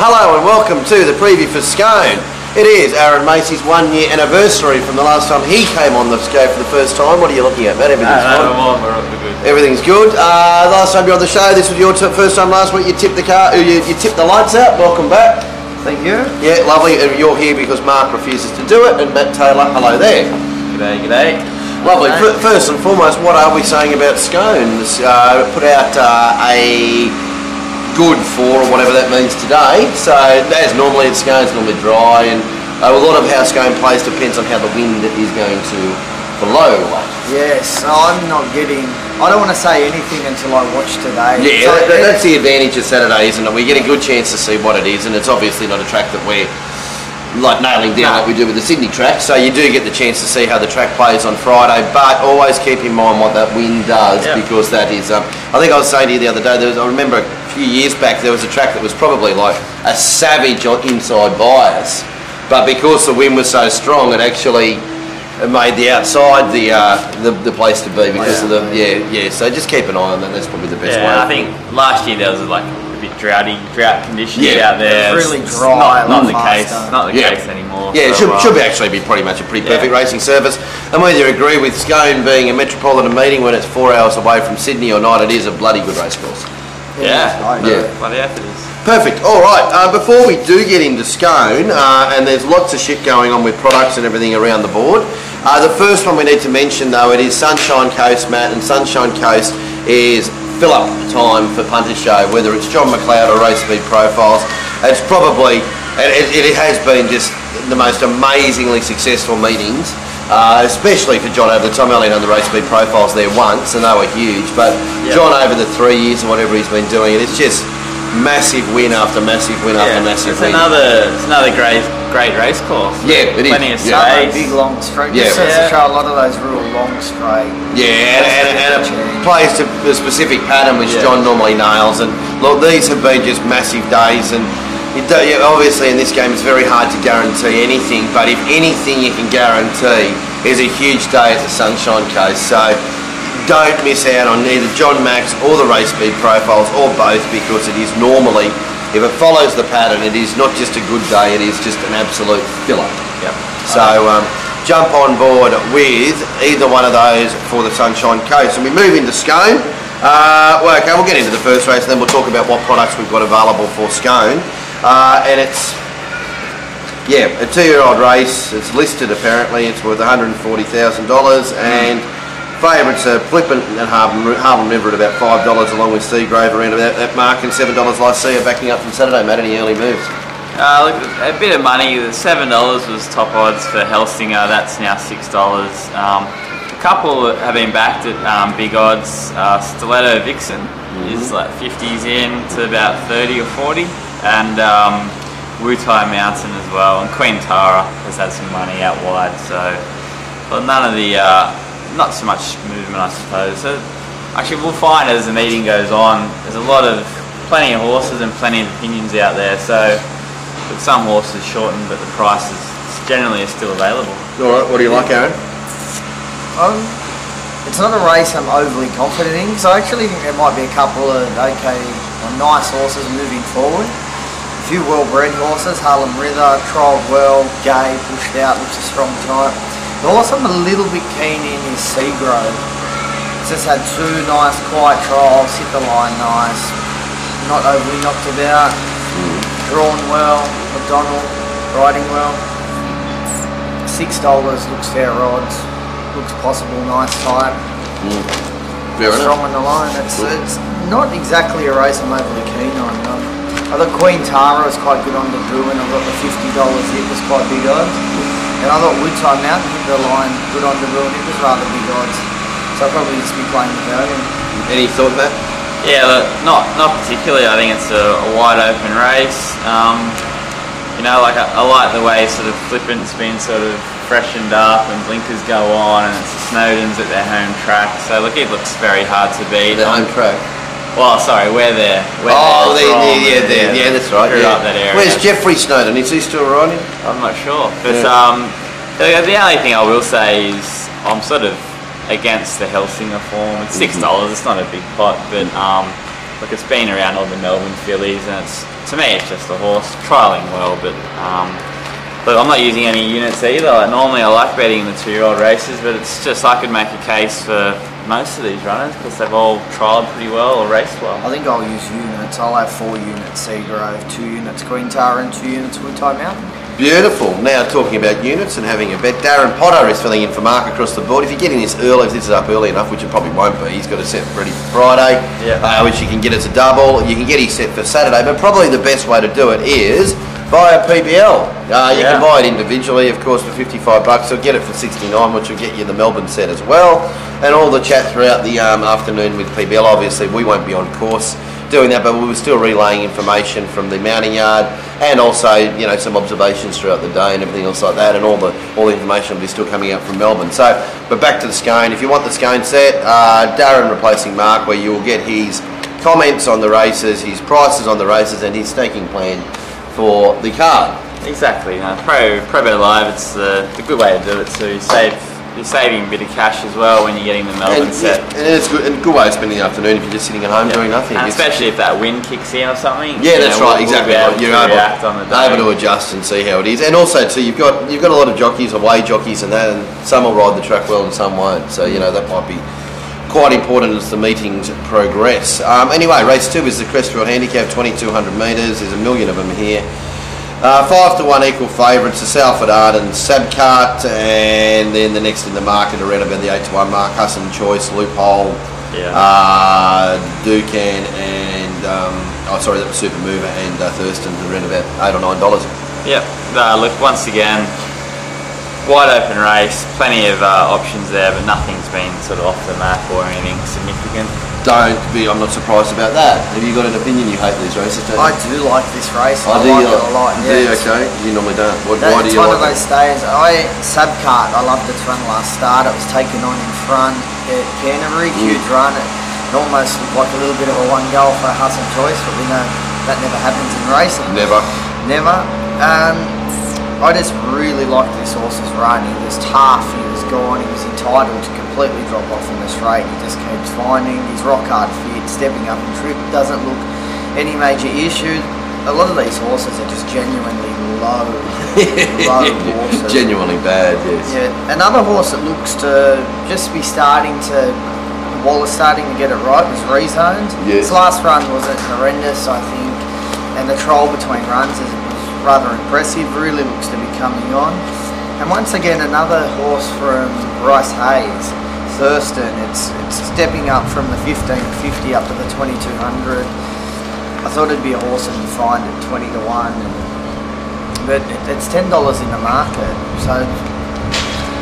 Hello and welcome to the preview for Scone. It is Aaron Macy's 1 year anniversary from the last time he came on the show for the first time. What are you looking at, Matt? Everything's fine? We're good. Everything's good. Last time you were on the show, this was your first time last week. You tipped the car. You tipped the lights out. Welcome back. Thank you. Yeah, lovely. And you're here because Mark refuses to do it. And Matt Taylor, hello there. G'day. Lovely. First and foremost, what are we saying about Scone? Put out a good 4 or whatever that means today. So as normally at Scone, it's normally dry, and a lot of how Scone plays depends on how the wind is going to blow. Yes, I don't want to say anything until I watch today. Yeah, so that's the advantage of Saturday, isn't it? We get a good chance to see what it is, and it's obviously not a track that we're like nailing down like we do with the Sydney track, so you do get the chance to see how the track plays on Friday, but always keep in mind what that wind does, because that is, I think I was saying to you the other day, I remember a few years back there was a track that was probably like a savage inside bias, but because the wind was so strong, it actually made the outside the place to be because of the, so just keep an eye on that, that's probably the best way. I think last year there was like a bit drought conditions out there. It's really dry. Not the case anymore. Yeah, it should actually be pretty much a pretty perfect racing service. And whether you agree with Scone being a metropolitan meeting when it's 4 hours away from Sydney or not, it is a bloody good race course. Bloody earth it is. Perfect. All right. Before we do get into Scone, and there's lots of shit going on with products and everything around the board. The first one we need to mention, though, it is Sunshine Coast, Matt, and Sunshine Coast is fill-up time for Punters Show, whether it's John McLeod or Race Speed Profiles. It's probably, it has been just the most amazingly successful meetings, especially for John over the time. I only done the Race Speed Profiles there once, and they were huge, but John over the 3 years or whatever he's been doing it, it's just massive win after massive win after massive win. It's another great race course. Yeah, it is. Plenty of straight. Big long straight. Yeah, to show a lot of those real long straight. Yeah, and it plays to a specific pattern which John normally nails. And look, these have been just massive days, and obviously in this game it's very hard to guarantee anything. But if anything you can guarantee is a huge day at the Sunshine Coast. So don't miss out on either John Max or the Race Speed Profiles or both, because it is normally, if it follows the pattern, it is not just a good day, it is just an absolute filler. So jump on board with either one of those for the Sunshine Coast. And we move into Scone. We'll get into the first race and then we'll talk about what products we've got available for Scone. And it's a 2-year-old race. It's listed apparently. It's worth $140,000 and favourites are Flippant and Harlem River at about $5, along with Seagrove around about that mark, and $7 I see are backing up from Saturday. Matt, any early moves? Look, a bit of money. $7 was top odds for Helsinger. That's now $6. A couple have been backed at big odds. Stiletto Vixen is like 50s in to about 30 or 40, and Wutai Mountain as well. And Queen Tara has had some money out wide. So, but none of the not so much movement, I suppose. So actually, we'll find as the meeting goes on, there's plenty of horses and plenty of opinions out there. So with some horses shortened, but the prices generally are still available. All right, what do you like, Aaron? It's not a race I'm overly confident in, so I actually think there might be a couple of nice horses moving forward. A few well-bred horses, Harlem River, trialled well, Gay, pushed out, looks a strong type. The horse I'm a little bit keen in is Seagrove. It's just had 2 nice quiet trials, hit the line nice, not overly knocked about, drawn well, McDonald riding well. $6 looks fair odds, looks possible, nice type. Strong on the line. It's not exactly a race I'm overly keen on. I thought Queen Tara was quite good on the Bruin. I got the $50 hit, was quite big odds. And I thought Wutai Mountain hit the line good on the Bruin, it was rather big odds. So I'll probably just be playing without him. Any thought, Matt? Yeah, look, not particularly. I think it's a wide open race. I like the way sort of Flippant's been sort of freshened up and blinkers go on, and it's the Snowdens at their home track. So look, it looks very hard to beat. Their home track? Well, sorry, we're there. Yeah, that's right. Up that area. Where's Jeffrey Snowden? Is he still riding? I'm not sure. But the only thing I will say is I'm sort of against the Helsinger form. It's $6. It's not a big pot, but look, it's been around all the Melbourne fillies, and it's to me, it's just a horse trialling well, but look, I'm not using any units either. Like, normally I like betting the 2-year-old races, but it's just I could make a case for most of these runners because they've all trialled pretty well or raced well. I think I'll use units. I'll have 4 units Seagrove, 2 units Queen Tara and 2 units Woodtie Mountain. Beautiful. Now talking about units and having a bet, Darren Potter is filling in for Mark across the board. If you're getting this early, if this is up early enough, which it probably won't be, he's got a set ready for Friday, which you can get as a double. You can get his set for Saturday, but probably the best way to do it is buy a PBL. You can buy it individually, of course, for $55, or get it for $69, which will get you the Melbourne set as well. And all the chat throughout the afternoon with PBL. Obviously, we won't be on course doing that, but we were still relaying information from the mounting yard, and also, you know, some observations throughout the day and everything else like that, and all the information will be still coming out from Melbourne. So, but back to the Scone. If you want the Scone set, Darren replacing Mark, where you will get his comments on the races, his prices on the races, and his staking plan for the card. Exactly. Pro Bet Live, it's the good way to do it. So you're saving a bit of cash as well when you're getting the Melbourne set. And it's good, and good way of spending the afternoon if you're just sitting at home doing nothing. And especially if that wind kicks in or something. Yeah, that's right, exactly. You're able to adjust and see how it is. And also too, you've got a lot of jockeys, away jockeys and that, and some will ride the track well and some won't. So, you know, that might be quite important as the meetings progress. Anyway, race 2 is the Crestfield Handicap, 2,200 metres. There's a million of them here. 5-1 equal favourites, the Salford Arden, Sabcart, and then the next in the market around about the 8-1 mark, Husson Choice, Loophole, Ducan, and that was Super Mover and Thurston, around about $8 or $9. Yep. Look, once again, wide open race, plenty of options there, but nothing's been sort of off the map or anything significant. I'm not surprised about that. Have you got an opinion? You hate these races, don't you? I do like this race. I like it a lot. Do you? Okay. You normally don't. Why do you like it? It's one of those days. Sabcart, I loved its run last start. It was taken on in front at Canterbury. Huge run. It almost looked like a little bit of a one goal for a Husson Choice, but we know that never happens in racing. Never. I just really liked this horse's run. He was tough, he was gone, he was entitled to completely drop off in the straight. He just keeps finding, he's rock hard fit, stepping up and trip, doesn't look any major issue. A lot of these horses are just genuinely low horses. Genuinely bad, yes. Yeah, another horse that looks to just be starting to, Wallace starting to get it right, was Rezoned. Yes. His last run wasn't horrendous, I think, and the troll between runs is rather impressive, really looks to be coming on. And once again, another horse from Bryce Hayes, Thurston. It's stepping up from the 1550 up to the 2200. I thought it'd be a horse that you'd find at 20-1, but it's $10 in the market, so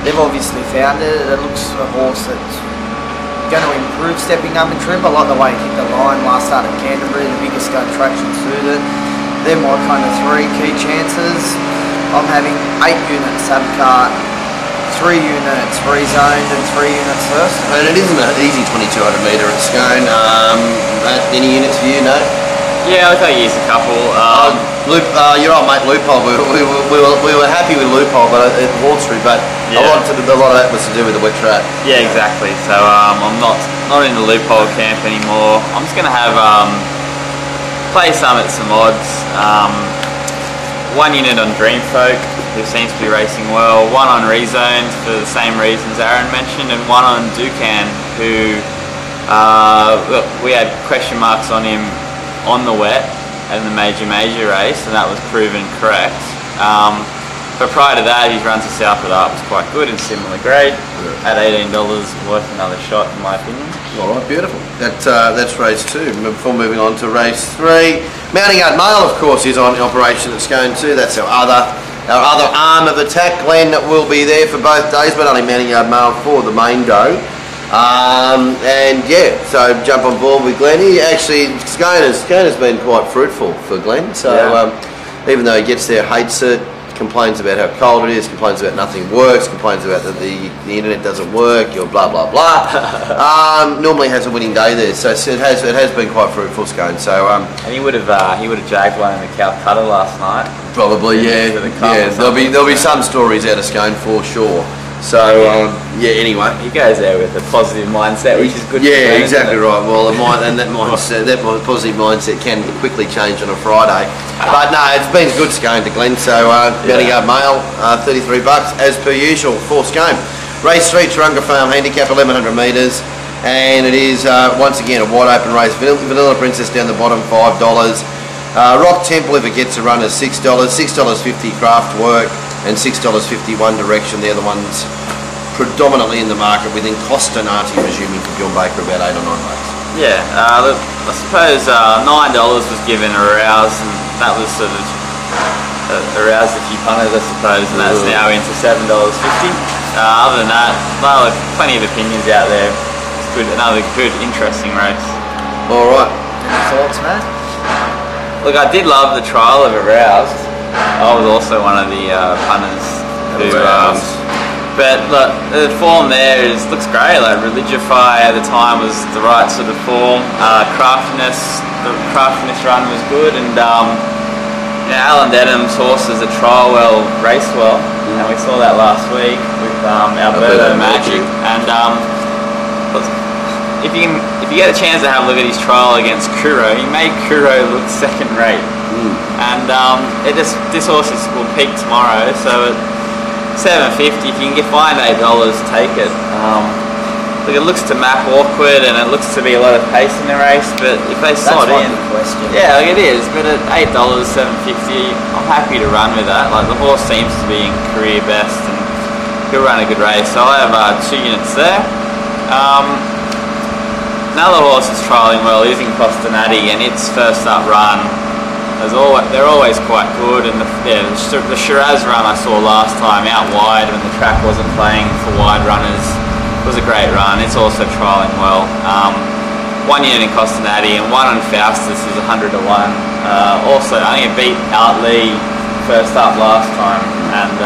they've obviously found it. It looks a horse that's going to improve stepping up in trip. I like the way he hit the line last start at Canterbury, the biggest gun traction suited. They're my kind of 3 key chances. I'm having 8 units Sabcart, 3 units Rezoned, and 3 units Thurston. And it isn't an easy 2,200 metre at Scone. Any units for you, no? Yeah, I think I used a couple. Your old mate Loophole. We were happy with Loophole, but at Hawkesbury, but a lot of that was to do with the wet track. Yeah, exactly. So I'm not in the Loophole camp anymore. I'm just going to have play some at some odds. 1 unit on Dreamfolk, who seems to be racing well. 1 on Rezoned for the same reasons Aaron mentioned, and 1 on Ducan, who look, we had question marks on him on the wet and the major race, and that was proven correct. But prior to that, his run to Salford Art was quite good and similar grade. At $18, worth another shot in my opinion. All right, beautiful. That's race 2. Before moving on to race 3, Mounting Yard Mail, of course, is on operation at Scone too. That's our other arm of attack. Glenn will be there for both days, but only Mounting Yard Mail for the main go. And yeah, so jump on board with Glenn. He actually, Scone has been quite fruitful for Glenn. So even though he gets there, hates it, complains about how cold it is, complains about nothing works, complains about that the internet doesn't work, or blah blah blah. Normally has a winning day there, so it has been quite fruitful, Scone. So and he would have jagged one in the Calcutta last night. Probably, yeah. There'll be some stories out of Scone for sure. So yeah. Anyway, He goes there with a positive mindset, which is good. Yeah, for him, exactly isn't it? right. Well, that mindset, that positive mindset can quickly change on a Friday. But no, it's been good going to Glenn. So Bendigo Mail, $33 as per usual. Fourth game, Race 3, Turunga Farm Handicap, 1100 metres, and it is once again a wide open race. Vanilla Princess down the bottom, $5. Rock Temple, if it gets a run, is $6. $6.50 Craft Work, and $6.50 One Direction. They're the ones predominantly in the market, with Costanati resuming for Bjorn Baker about $8 or $9. Yeah, look, I suppose $9 was given a rouse, and that was sort of aroused a few punters, I suppose, and that's now into $7.50. Other than that, well, plenty of opinions out there. It's good, another good, interesting race. All right. Any thoughts, Matt? Look, I did love the trial of Aroused. I was also one of the punters who. But look, the form there looks great. Like Religify at the time was the right sort of form. The craftiness run was good, and Alan Denham's horses at trial well, race well, and we saw that last week with Alberto Magic. And if you get a chance to have a look at his trial against Kuro, he made Kuro look second rate. And this horse will peak tomorrow, so at $7.50, if you can find $8, take it. Look, it looks to map awkward, and it looks to be a lot of pace in the race, but if they slot in, question. yeah, like it is. But at $8, $7.50, I'm happy to run with that. Like the horse seems to be in career best, and he'll run a good race. So I have 2 units there. Another horse that's trialling well is Costanati, and its first up run. They're always quite good, and the Shiraz run I saw last time out wide when the track wasn't playing for wide runners was a great run. It's also trialling well. 1 unit in Costanati and 1 on Faustus is 100 to 1. Also, I think it beat Out Lee first up last time, and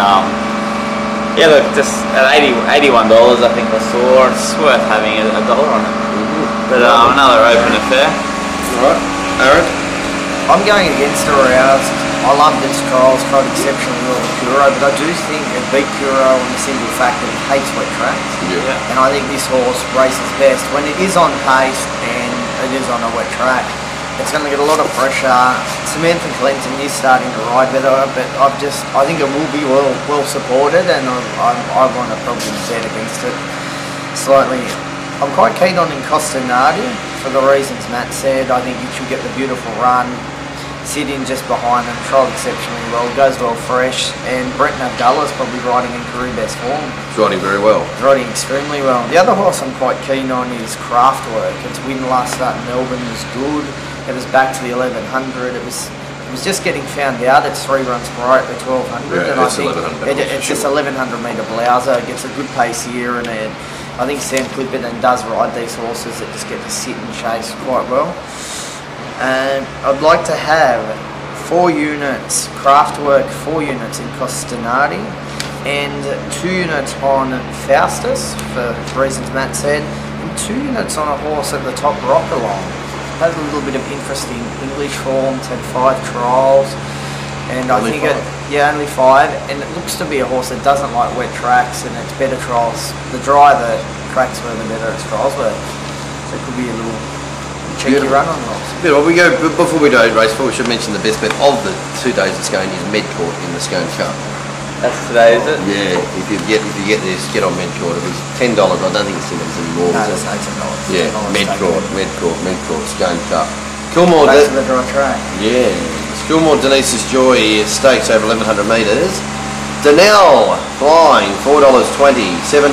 yeah, look, just at $81 I think I saw. It's worth having a dollar on it. But another open affair. All right, Aaron. I'm going against Aroused. I loved its trials, tried exceptionally well with Kuro, but I do think it beat Kuro on the simple fact that it hates wet tracks. Yeah. And I think this horse races best when it is on pace and it is on a wet track. It's going to get a lot of pressure. Samantha Clinton is starting to ride better, but I think it will be well supported, and I want to probably bet against it slightly. I'm quite keen on Costanati for the reasons Matt said. I think it should get the beautiful run. Sit in just behind them, trialled exceptionally well, goes well fresh, and Brenton Abdullah's probably riding in career best form. He's riding very well. He's riding extremely well. The other horse I'm quite keen on is Craft Work. Its win last start in Melbourne was good. It was back to the 1100. It was just getting found out. It's 3 runs right at the 1200, yeah, and I think it's sure. just 1100 metre blouser. It gets a good pace here, and I think Sam Clipperton does ride these horses that just get to sit and chase quite well. And I'd like to have 4 units Craftwork, 4 units in Costanati, and 2 units on Faustus for reasons Matt said, and 2 units on a horse at the top, Rockalong. Has a little bit of interesting English forms, had 5 trials, and only I think only 5, and it looks to be a horse that doesn't like wet tracks, and it's better trials. The drier the tracks were, the better its trials were. So it could be a little cheeky run on the horse. Well, before we do race 4, we should mention the best bet of the 2 days of Scone is Medcourt in the Scone Cup. That's today, is it? Yeah, if you get this, get on Medcourt. It was $10. I don't think it's $10 anymore. No, it's $18. Yeah, Medcourt, Scone Cup. Kilmore. Back to the dry track. Yeah, Kilmore Denise's Joy Stakes over 1100 metres. Danelle flying $4.20, $7.50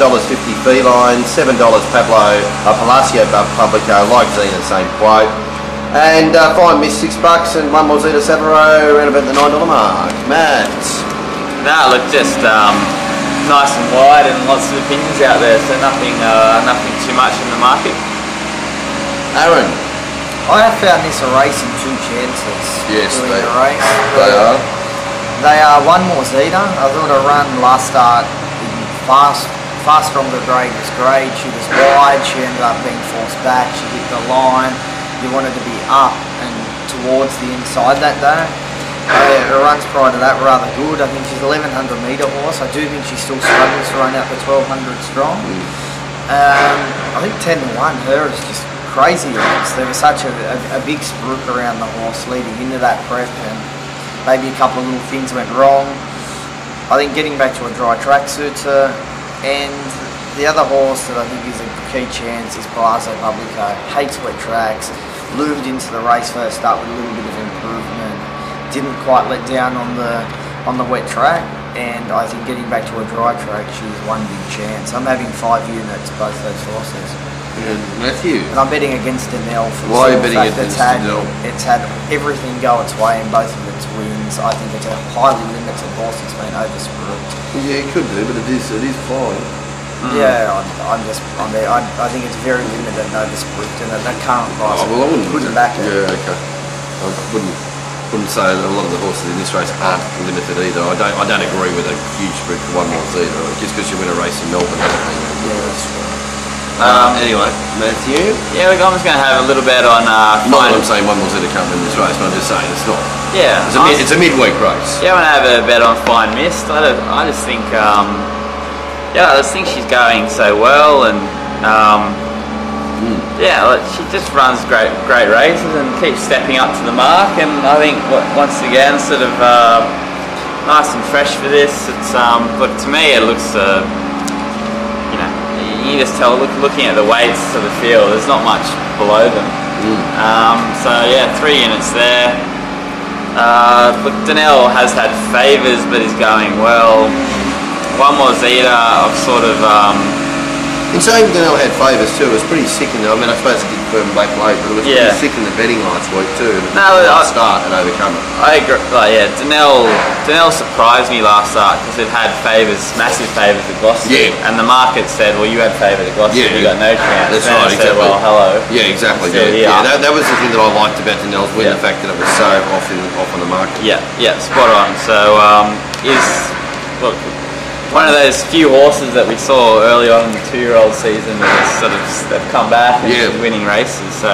Feline, $7 Palacio Publico, like Zena, same quote. And Fine Miss $6 and 1 more Zeta Savaro around about the $9 mark. Matt. No, look, just nice and wide and lots of opinions out there, so nothing too much in the market. Aaron. I have found this a race in 2 chances. Yes, they are. They are 1 more Zeta. I thought a run last start in far stronger grade was great. She was wide, she ended up being forced back, she hit the line. You wanted to be up and towards the inside that day. Her runs prior to that were rather good. I think she's 1100 metre horse. I do think she still struggles to run out the 1200 strong. I think 10 to 1, her is just crazy race. There was such a big spruik around the horse leading into that prep, and maybe a couple of little things went wrong. I think getting back to a dry track suits her, and the other horse that I think is a key chance is Palazzo Publico. Hates wet tracks, loomed into the race first up with a little bit of improvement, didn't quite let down on the wet track, and I think getting back to a dry track, she's one big chance. I'm having 5 units, both those horses. And Matthew? And I'm betting against Denell for Why are you the betting fact against Denell? It's had everything go its way in both of its wins. I think it's a highly limited horse that's been overspruiked. Yeah, it could do, but it is fine. Yeah, I think it's very limited and overspruiked, and at that current price, I wouldn't couldn't back it. Yeah, okay. I wouldn't say that a lot of the horses in this race aren't limited either. I don't agree with a huge spruik for 1 miles either. Just because you win a race in Melbourne doesn't mean Yeah, that's true. anyway, Matthew? Yeah, look, I'm just going to have a little bet on... Not that I'm saying 1 miles either can't win this race, but I'm just saying it's not. Yeah. It's a midweek race. Yeah, I'm going to have a bet on Fine Mist. I just think... I just think she's going so well, and she just runs great races and keeps stepping up to the mark. And I think once again, sort of nice and fresh for this. It's but to me, it looks you can just tell looking at the weights of the field. There's not much below them. So yeah, 3 units there. Look, Denell has had favours, but is going well. One was Eater of sort of... In saying Denell had favours too, it was pretty sick in there. I mean, I suppose it did firm back late, but it was pretty sick in the betting last week too. Last start and overcome it. I agree. Denell surprised me last start because it had favours, massive favours at Gloucester. Yeah. And the market said, well, you had favour at Gloucester, you got no chance. That's then right, it said, exactly. well, hello. Yeah, exactly. That was the thing that I liked about Denell's win, the fact that it was so off on the market. Yeah, spot on. So, look, one of those few horses that we saw early on in the 2-year-old season that they've come back and been winning races. So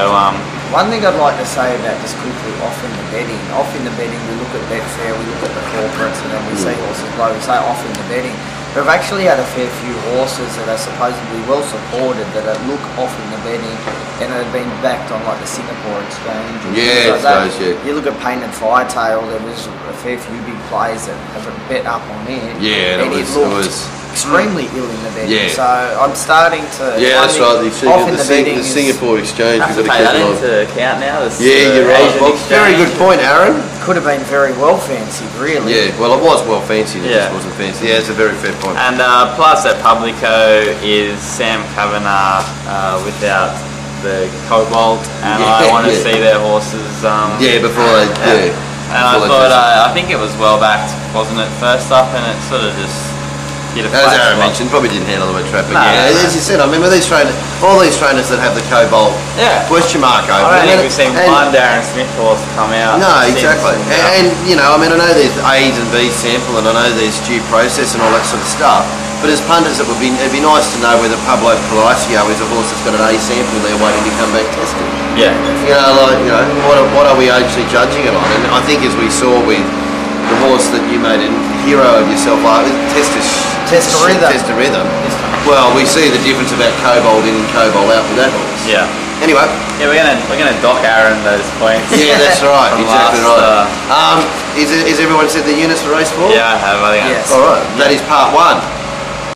one thing I'd like to say about just quickly off in the betting, we look at Betfair, we look at the corporates, and then we see horses blow. We say off in the betting. We've actually had a fair few horses that are supposedly well supported that look off in the betting and have been backed on like the Singapore Exchange. Yeah, like You look at Painted Firetail, there was a fair few big players that have bet up on it. Yeah, and it looked extremely ill in the betting. Yeah. So I'm starting to... Yeah, that's right. The The Singapore Exchange. have to pay that into account now. Yeah, you're right. Well, very good point, Aaron. Could have been very well fancied, really. Yeah, well, it was well fancied. It just wasn't fancy. Yeah, it's a very fair point. And plus at Publico is Sam Kavanagh without the Cobalt, and I want to see their horses. Before they. And I thought, I think it was well backed, wasn't it, first up, and it sort of just hit a as Aaron mentioned, probably didn't handle them at traffic. As you said, I remember all these trainers that have the Cobalt question mark over. I don't think we've seen one Darren Smith horse come out. No, exactly. And I mean, I know there's A's and B's sample, and I know there's due process and all that sort of stuff. But as punters, it'd be nice to know whether Pablo Palacio is a horse that's got an A sample there waiting to come back tested. Yeah. What are we actually judging it on? And I think as we saw with the horse that you made a hero of yourself, Testa-Rhythm. Well, we see the difference about Cobalt in and Cobalt out with that horse. Yeah. Anyway. Yeah, we're gonna dock Aaron those points. Yeah, that's right. Exactly right. Is everyone said the units for race 4? Yeah, I have. I think. Yes. All right. That is part 1.